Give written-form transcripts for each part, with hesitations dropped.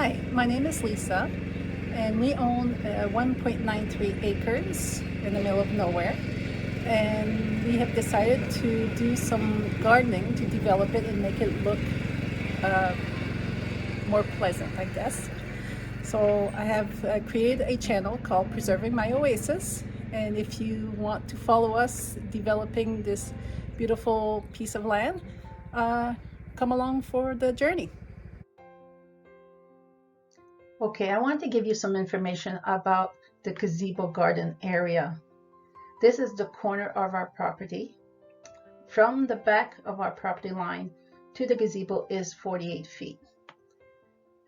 Hi, my name is Lisa, and we own 1.93 acres in the middle of nowhere. And we have decided to do some gardening to develop it and make it look uh, more pleasant, I guess. So I have created a channel called Preserving My Oasis. And if you want to follow us developing this beautiful piece of land, uh, come along for the journey. Okay, I want to give you some information about the gazebo garden area. This is the corner of our property. From the back of our property line to the gazebo is 48 feet.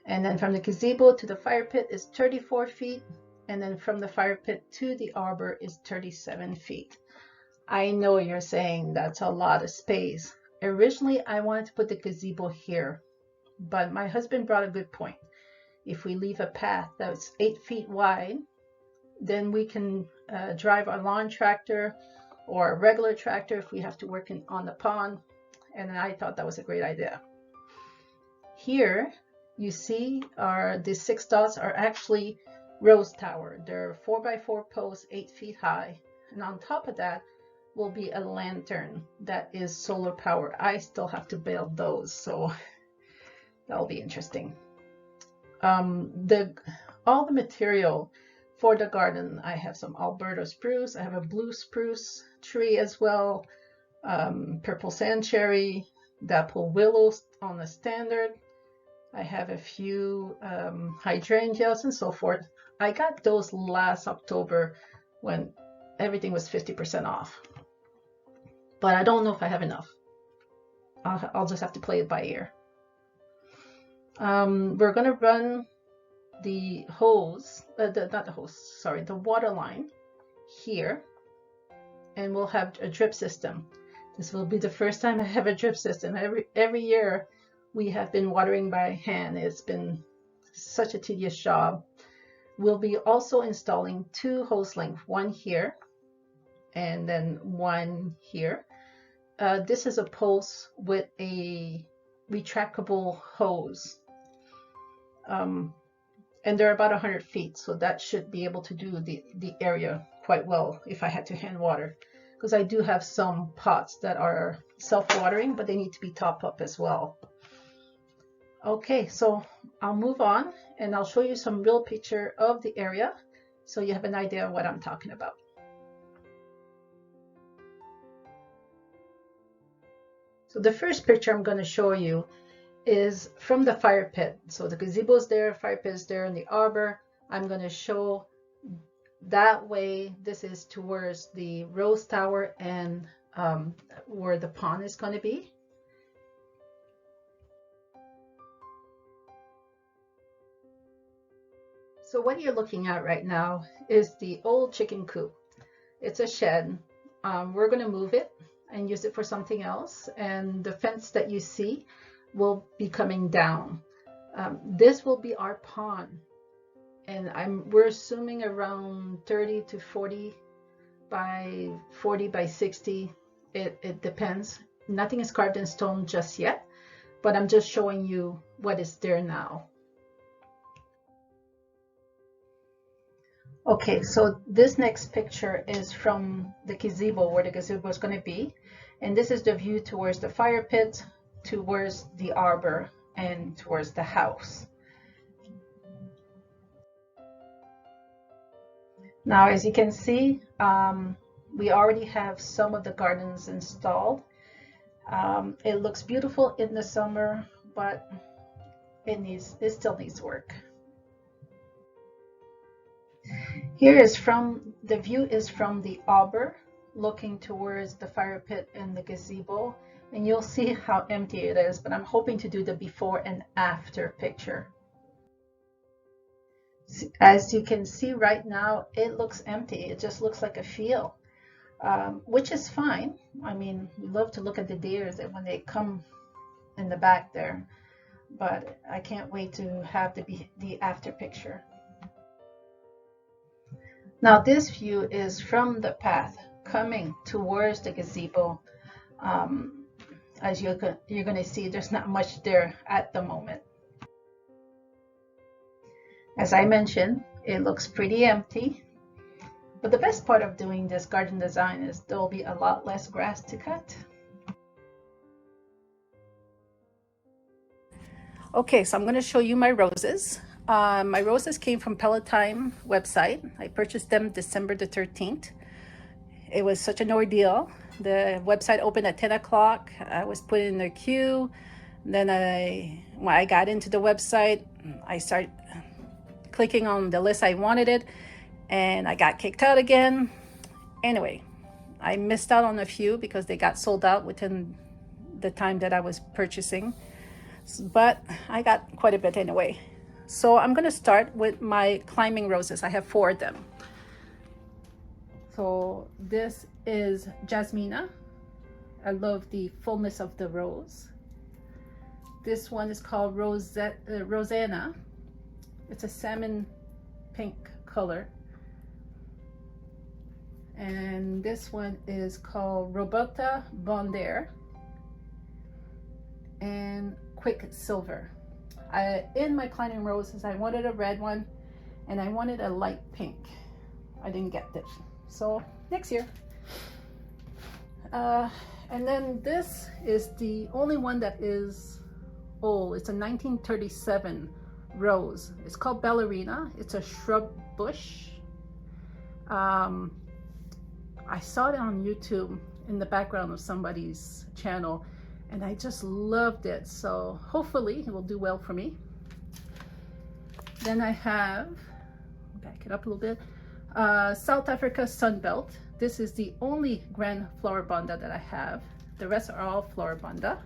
And then from the gazebo to the fire pit is 34 feet. And then from the fire pit to the arbor is 37 feet. I know you're saying that's a lot of space. Originally, I wanted to put the gazebo here, but my husband brought a good point. If we leave a path that's 8 feet wide, then we can drive our lawn tractor or a regular tractor if we have to work on the pond. And I thought that was a great idea. Here you see the 6 dots are actually rose tower. They're 4x4 posts, 8 feet high. And on top of that will be a lantern that is solar powered. I still have to build those, so that'll be interesting. All the material for the garden, I have some Alberta spruce, I have a blue spruce tree as well, purple sand cherry, dapple willows on the standard. I have a few hydrangeas and so forth. I got those last October when everything was 50% off, but I don't know if I have enough. I'll just have to play it by ear. We're going to run the hose, the water line here, and we'll have a drip system. This will be the first time I have a drip system. Every year we have been watering by hand. It's been such a tedious job. We'll be also installing 2 hose lengths, one here and then one here. This is a post with a retractable hose. And they're about 100 feet, so that should be able to do the area quite well if I had to hand water, because I do have some pots that are self-watering, but they need to be topped up as well. Okay, so I'll move on and I'll show you some real picture of the area so you have an idea of what I'm talking about. So the first picture I'm going to show you is from the fire pit. So the gazebo is there, fire pit is there, and the arbor. I'm going to show that way. This is towards the rose tower and where the pond is going to be. So what you're looking at right now is the old chicken coop. It's a shed. We're going to move it and use it for something else. And the fence that you see will be coming down. This will be our pond, and we're assuming around 30 to 40 by 40 by 60. It depends. Nothing is carved in stone just yet, but I'm just showing you what is there now. Okay, so this next picture is from the gazebo, where the gazebo is going to be, and this is the view towards the fire pit, towards the arbor, and towards the house. Now, as you can see, we already have some of the gardens installed. It looks beautiful in the summer, but it still needs work. The view is from the arbor, looking towards the fire pit and the gazebo, and you'll see how empty it is, but I'm hoping to do the before and after picture. As you can see right now, it looks empty. It just looks like a field, which is fine. I mean, we love to look at the deers when they come in the back there, but I can't wait to have the after picture. Now this view is from the path coming towards the gazebo. As you're going to see, there's not much there at the moment. As I mentioned, it looks pretty empty, but the best part of doing this garden design is there will be a lot less grass to cut. Okay, so I'm going to show you my roses. My roses came from Peloton website. I purchased them December the 13th. It was such an ordeal. The website opened at 10 o'clock. I was put in the queue. Then when I got into the website, I started clicking on the list I wanted it, and I got kicked out again. Anyway, I missed out on a few because they got sold out within the time that I was purchasing. But I got quite a bit anyway. So I'm going to start with my climbing roses. I have 4 of them. So this is Jasmina. I love the fullness of the rose. This one is called Rosanna. It's a salmon pink color. And this one is called Roberta Bondare and Quicksilver. In my climbing roses, I wanted a red one and I wanted a light pink. I didn't get this, so next year. And then this is the only one that is old. It's a 1937 rose. It's called Ballerina. It's a shrub bush. I saw it on YouTube in the background of somebody's channel, and I just loved it. So hopefully it will do well for me. Then I have, back it up a little bit, South Africa Sunbelt. This is the only Grand Floribunda that I have. The rest are all Floribunda.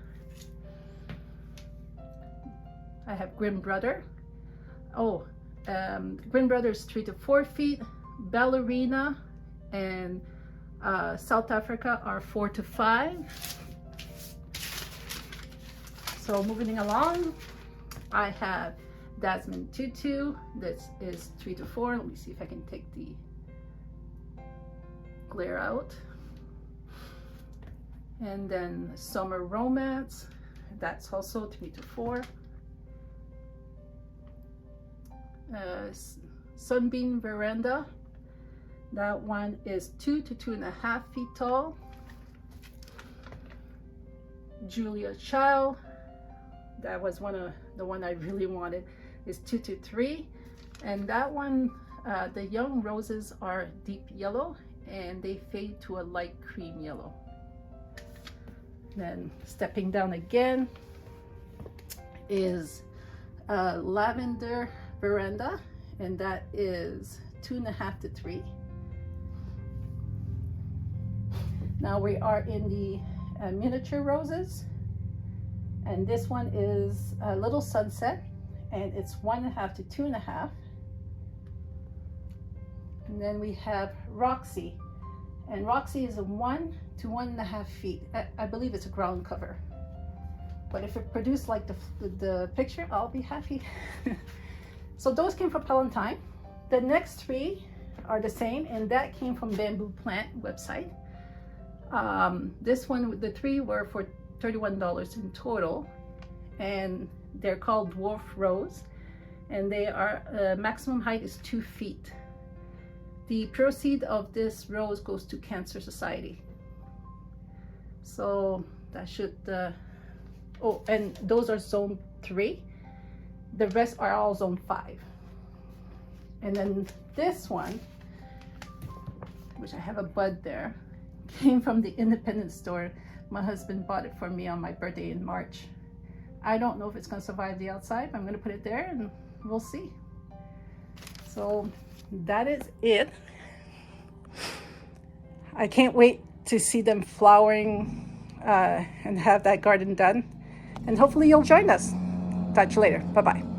I have Grim Brother. Grim Brother is 3 to 4 feet. Ballerina and South Africa are 4 to 5. So moving along, I have Jasmine Tutu. This is 3 to 4. Let me see if I can take the glare out. And then Summer Romance. That's also 3 to 4. Sunbeam Veranda. That one is 2 to 2.5 feet tall. Julia Child. That was the one I really wanted. Is 2 to 3, and that one, the young roses are deep yellow and they fade to a light cream yellow. Then stepping down again is Lavender Veranda, and that is 2.5 to 3. Now we are in the miniature roses, and this one is a Little Sunset, and it's 1.5 to 2.5. And then we have Roxy, and Roxy is a 1 to 1.5 feet. I believe it's a ground cover, but if it produced like the picture, I'll be happy. So those came from Peloton. The next 3 are the same, and that came from Bamboo Plant website. This one, the 3 were for $31 in total, and they're called Dwarf Rose, and they are maximum height is 2 feet. The proceed of this rose goes to Cancer Society. So that should and those are zone 3. The rest are all zone 5. And then this one, which I have a bud there, came from the independent store. My husband bought it for me on my birthday in March. I don't know if it's going to survive the outside, but I'm going to put it there and we'll see. So that is it. I can't wait to see them flowering and have that garden done. And hopefully you'll join us. Talk to you later. Bye-bye.